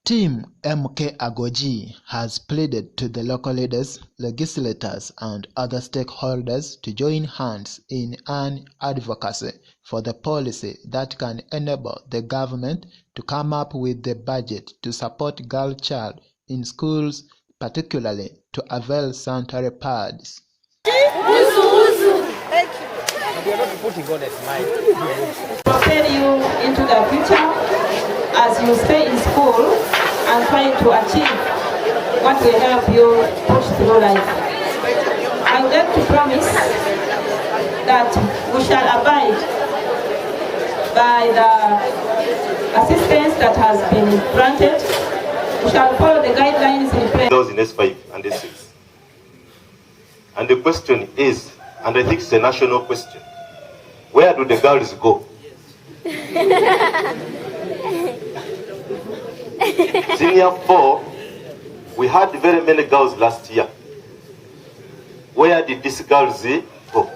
Team MK AGOJIE has pleaded to the local leaders, legislators and other stakeholders to join hands in an advocacy for the policy that can enable the government to come up with the budget to support girl child in schools, particularly to avail sanitary pads. We are not putting on a smile. Propel you into the future as you stay in school and trying to achieve what will help you push through life. I would like to promise that we shall abide by the assistance that has been granted. We shall follow the guidelines in place. Those in S5 and S6. And the question is, and I think it's a national question, where do the girls go? Senior 4, we had very many girls last year. Where did these girls go?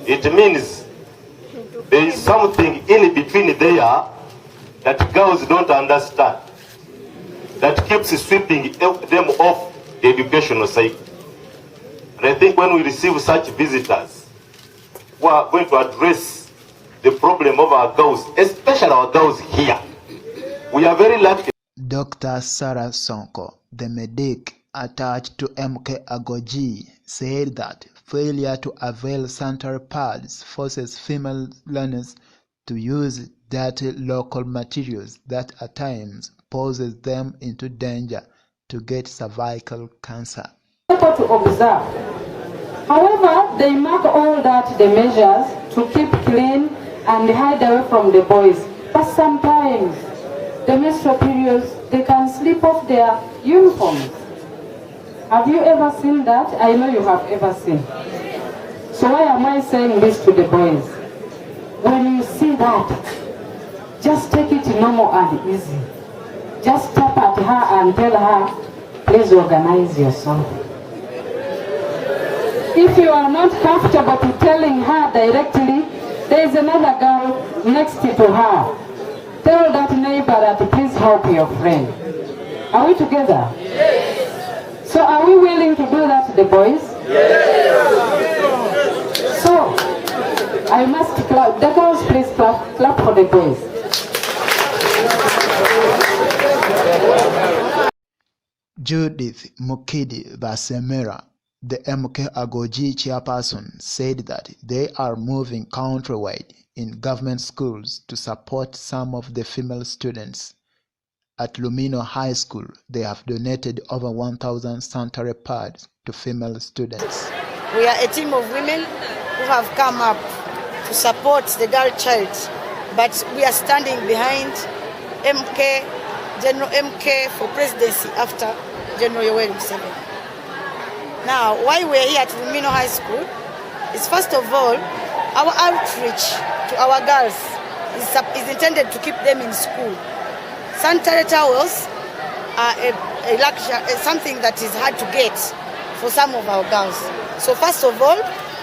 It means there is something in between there that girls don't understand, that keeps sweeping them off the educational cycle. And I think when we receive such visitors, we are going to address the problem of our girls, especially our girls here. We are very lucky. Dr. Sarah Sonko, the medic attached to MK AGOJIE, said that failure to avail sanitary pads forces female learners to use dirty local materials that at times poses them into danger to get cervical cancer. To observe. However, they mark all that the measures to keep clean and hide away from the boys. But sometimes the menstrual periods, they can slip off their uniforms. Have you ever seen that? I know you have ever seen. So why am I saying this to the boys? When you see that, just take it normal and easy. Just tap at her and tell her, please organize yourself. If you are not comfortable to telling her directly, there is another girl next to her. Tell that neighbor that please help your friend. Are we together? Yes. So are we willing to do that to the boys? Yes. So I must clap. The girls, please clap for the boys. Judith Mukidi Basemera, the MK AGOJIE chairperson, said that they are moving countrywide in government schools to support some of the female students. At Lumino High School, they have donated over 1,000 sanitary pads to female students. We are a team of women who have come up to support the girl child, but we are standing behind General MK for presidency after General Yoweri Museveni. Now, why we're here at Lumino High School is, first of all, our outreach to our girls is intended to keep them in school. Sanitary towels are a luxury, something that is hard to get for some of our girls. So first of all,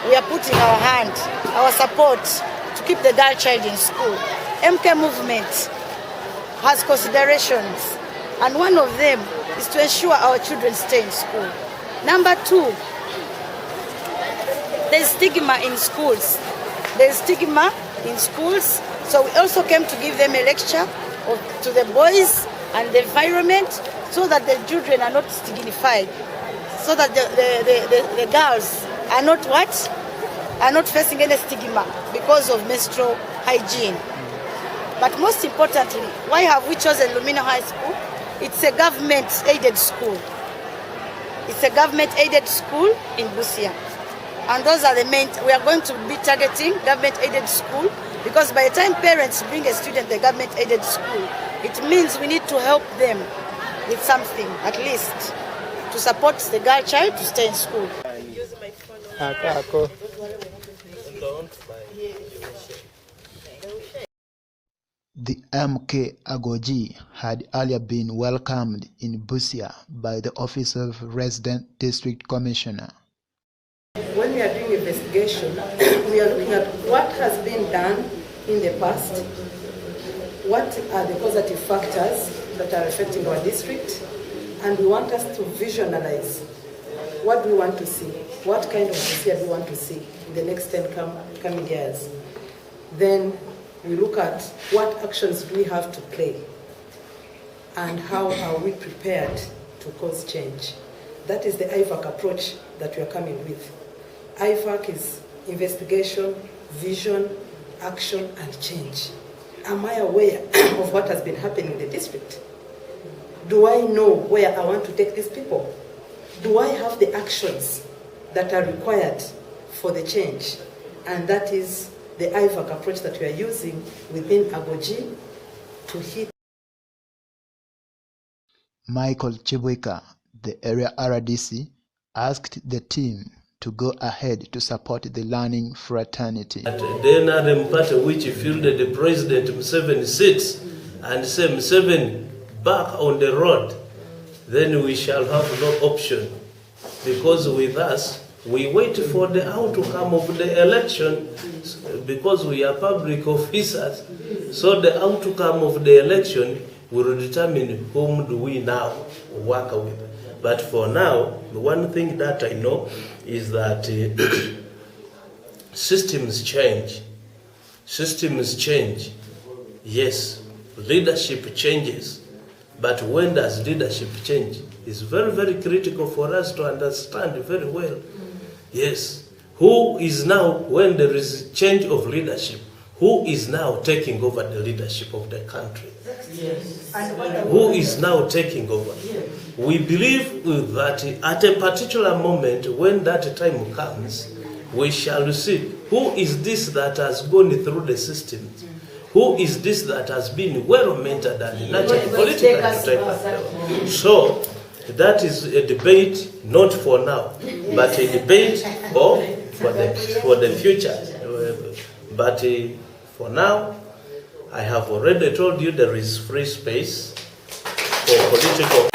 we are putting our hand, our support to keep the girl child in school. MK movement has considerations, and one of them is to ensure our children stay in school. Number 2, there's stigma in schools. There's stigma in schools, so we also came to give them a lecture to the boys and the environment, so that the children are not stigmatized, so that the girls are not what? Are not facing any stigma because of menstrual hygiene. But most importantly, why have we chosen Lumino High School? It's a government-aided school. It's a government-aided school in Busia. And those are the main, we are going to be targeting government-aided school, because by the time parents bring a student to the government-aided school, it means we need to help them with something, at least, to support the girl child to stay in school. The MK AGOJIE had earlier been welcomed in Busia by the Office of Resident District Commissioner. When we are doing investigation, we are looking at what has been done in the past, what are the positive factors, that are affecting our district, and we want us to visualize what we want to see, what kind of Busia we want to see in the next 10 coming years. Then we look at what actions do we have to play and how are we prepared to cause change. That is the IVAC approach that we are coming with. IVAC is investigation, vision, action, and change. Am I aware of what has been happening in the district? Do I know where I want to take these people? Do I have the actions that are required for the change? And that is the IVAC approach that we are using within AGOJIE to hit. Michael Chibuika, the area RDC, asked the team to go ahead to support the learning fraternity. At the NRM party which fielded the President Museveni seats and say Museveni back on the road, then we shall have no option. Because with us, we wait for the outcome of the election because we are public officers. So the outcome of the election will determine whom do we now work with. But for now, the one thing that I know is that systems change. Systems change. Yes, leadership changes. But when does leadership change? It's very, very critical for us to understand very well. Yes, who is now, when there is change of leadership, who is now taking over the leadership of the country? Yes. Who is now taking over? Yes. We believe that at a particular moment, when that time comes, we shall see who is this that has gone through the system. Who is this that has been well mentored and nurtured politically? So that is a debate, not for now, but a debate for the future. But for now, I have already told you there is free space for political.